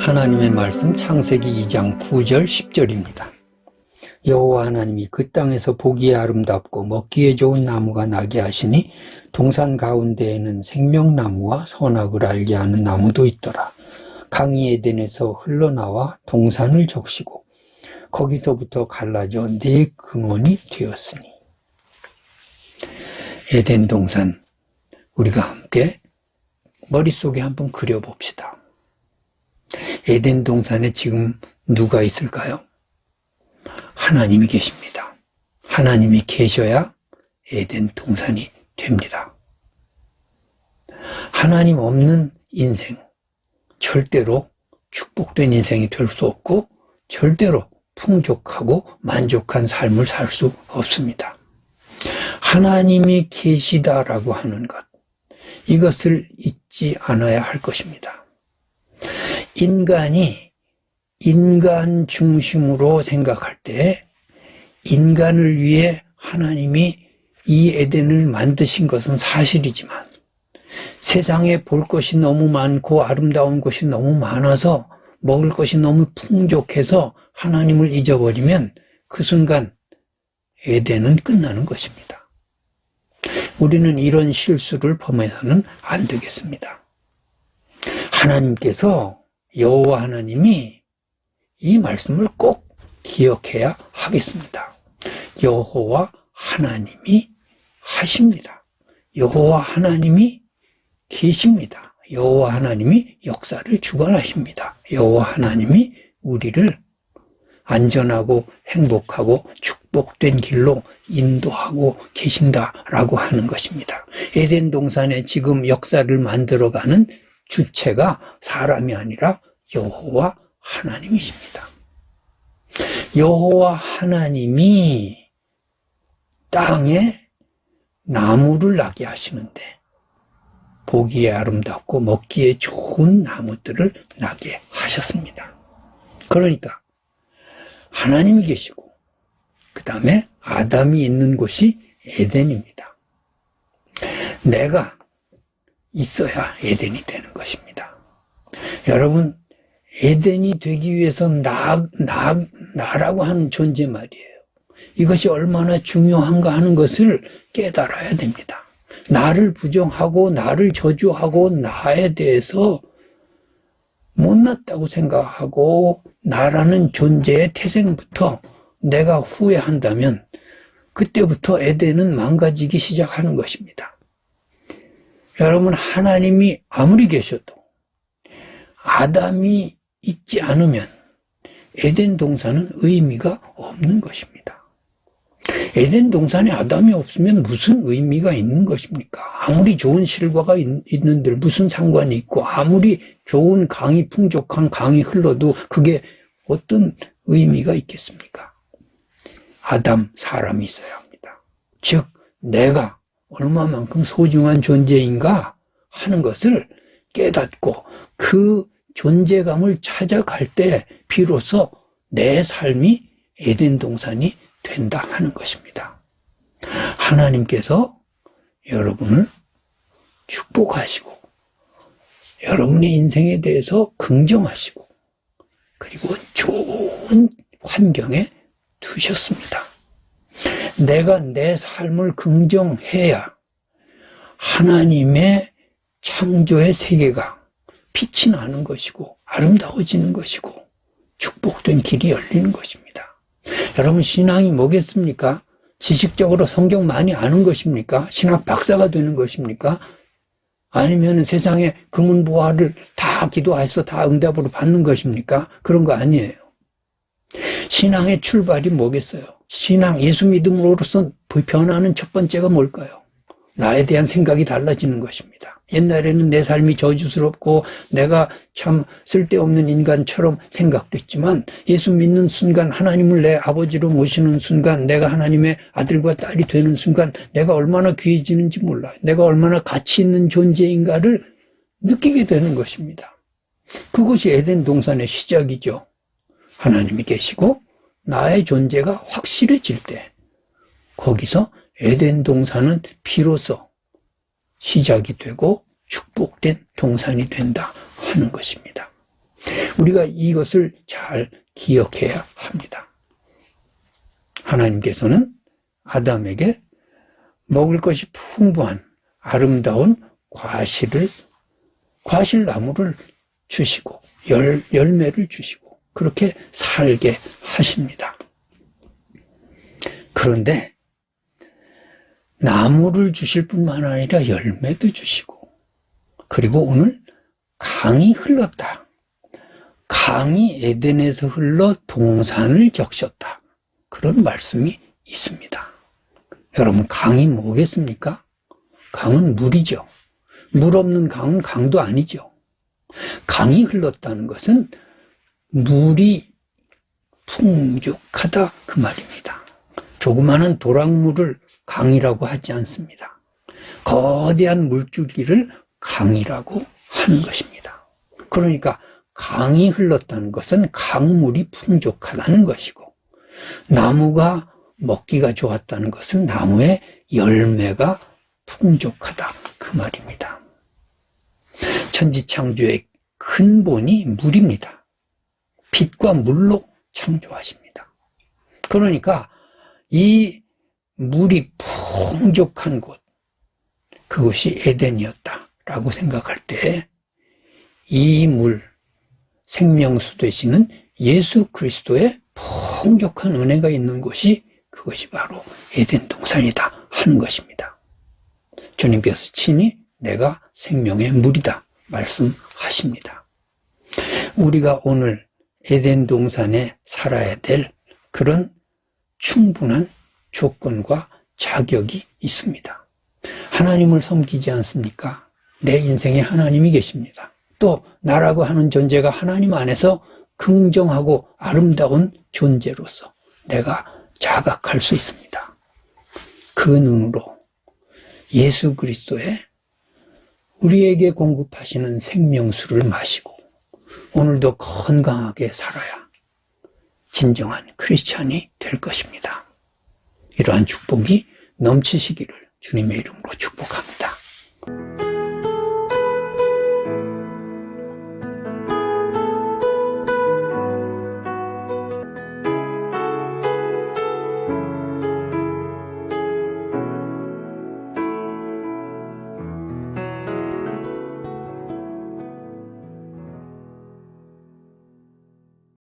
하나님의 말씀 창세기 2장 9절 10절입니다. 여호와 하나님이 그 땅에서 보기에 아름답고 먹기에 좋은 나무가 나게 하시니 동산 가운데에는 생명나무와 선악을 알게 하는 나무도 있더라. 강이 에덴에서 흘러나와 동산을 적시고 거기서부터 갈라져 네 근원이 되었으니. 에덴 동산, 우리가 함께 머릿속에 한번 그려봅시다. 에덴 동산에 지금 누가 있을까요? 하나님이 계십니다. 하나님이 계셔야 에덴 동산이 됩니다. 하나님 없는 인생, 절대로 축복된 인생이 될 수 없고 절대로 풍족하고 만족한 삶을 살 수 없습니다. 하나님이 계시다라고 하는 것, 이것을 잊지 않아야 할 것입니다. 인간이 인간 중심으로 생각할 때 인간을 위해 하나님이 이 에덴을 만드신 것은 사실이지만 세상에 볼 것이 너무 많고 아름다운 것이 너무 많아서 먹을 것이 너무 풍족해서 하나님을 잊어버리면 그 순간 에덴은 끝나는 것입니다. 우리는 이런 실수를 범해서는 안 되겠습니다. 하나님께서, 여호와 하나님이 이 말씀을 꼭 기억해야 하겠습니다. 여호와 하나님이 하십니다. 여호와 하나님이 계십니다. 여호와 하나님이 역사를 주관하십니다. 여호와 하나님이 우리를 안전하고 행복하고 축복된 길로 인도하고 계신다라고 하는 것입니다. 에덴 동산에 지금 역사를 만들어가는 주체가 사람이 아니라 여호와 하나님이십니다. 여호와 하나님이 땅에 나무를 나게 하시는데 보기에 아름답고 먹기에 좋은 나무들을 나게 하셨습니다. 그러니까 하나님이 계시고 그 다음에 아담이 있는 곳이 에덴입니다. 내가 있어야 에덴이 되는 것입니다. 여러분, 에덴이 되기 위해서 나라고 하는 존재 말이에요. 이것이 얼마나 중요한가 하는 것을 깨달아야 됩니다. 나를 부정하고 나를 저주하고 나에 대해서 못났다고 생각하고 나라는 존재의 태생부터 내가 후회한다면 그때부터 에덴은 망가지기 시작하는 것입니다. 여러분, 하나님이 아무리 계셔도 아담이 있지 않으면 에덴 동산은 의미가 없는 것입니다. 에덴 동산에 아담이 없으면 무슨 의미가 있는 것입니까? 아무리 좋은 실과가 있는들 무슨 상관이 있고 아무리 좋은 강이 풍족한 강이 흘러도 그게 어떤 의미가 있겠습니까? 아담, 사람이 있어야 합니다. 즉 내가 얼마만큼 소중한 존재인가 하는 것을 깨닫고 그 존재감을 찾아갈 때 비로소 내 삶이 에덴 동산이 된다 하는 것입니다. 하나님께서 여러분을 축복하시고 여러분의 인생에 대해서 긍정하시고 그리고 좋은 환경에 두셨습니다. 내가 내 삶을 긍정해야 하나님의 창조의 세계가 빛이 나는 것이고 아름다워지는 것이고 축복된 길이 열리는 것입니다. 여러분, 신앙이 뭐겠습니까? 지식적으로 성경 많이 아는 것입니까? 신학 박사가 되는 것입니까? 아니면 세상에 금은보화를 다 기도해서 다 응답으로 받는 것입니까? 그런 거 아니에요. 신앙의 출발이 뭐겠어요? 신앙, 예수 믿음으로써 변하는 첫 번째가 뭘까요? 나에 대한 생각이 달라지는 것입니다. 옛날에는 내 삶이 저주스럽고 내가 참 쓸데없는 인간처럼 생각됐지만 예수 믿는 순간, 하나님을 내 아버지로 모시는 순간, 내가 하나님의 아들과 딸이 되는 순간 내가 얼마나 귀해지는지 몰라요. 내가 얼마나 가치 있는 존재인가를 느끼게 되는 것입니다. 그것이 에덴 동산의 시작이죠. 하나님이 계시고 나의 존재가 확실해질 때 거기서 에덴 동산은 비로소 시작이 되고 축복된 동산이 된다 하는 것입니다. 우리가 이것을 잘 기억해야 합니다. 하나님께서는 아담에게 먹을 것이 풍부한 아름다운 과실나무를 주시고 열매를 주시고 그렇게 살게 하십니다. 그런데 나무를 주실 뿐만 아니라 열매도 주시고, 그리고 오늘 강이 흘렀다. 강이 에덴에서 흘러 동산을 적셨다. 그런 말씀이 있습니다. 여러분, 강이 뭐겠습니까? 강은 물이죠. 물 없는 강은 강도 아니죠. 강이 흘렀다는 것은 물이 풍족하다 그 말입니다. 조그마한 도랑물을 강이라고 하지 않습니다. 거대한 물줄기를 강이라고 하는 것입니다. 그러니까 강이 흘렀다는 것은 강물이 풍족하다는 것이고, 나무가 먹기가 좋았다는 것은 나무의 열매가 풍족하다 그 말입니다. 천지창조의 근본이 물입니다. 빛과 물로 창조하십니다. 그러니까 이 물이 풍족한 곳, 그것이 에덴이었다라고 생각할 때 이 물, 생명수 되시는 예수 그리스도의 풍족한 은혜가 있는 곳이 그것이 바로 에덴 동산이다 하는 것입니다. 주님께서 친히 내가 생명의 물이다 말씀하십니다. 우리가 오늘 에덴 동산에 살아야 될 그런 충분한 조건과 자격이 있습니다. 하나님을 섬기지 않습니까? 내 인생에 하나님이 계십니다. 또 나라고 하는 존재가 하나님 안에서 긍정하고 아름다운 존재로서 내가 자각할 수 있습니다. 그 눈으로 예수 그리스도의 우리에게 공급하시는 생명수를 마시고 오늘도 건강하게 살아야 진정한 크리스찬이 될 것입니다. 이러한 축복이 넘치시기를 주님의 이름으로 축복합니다.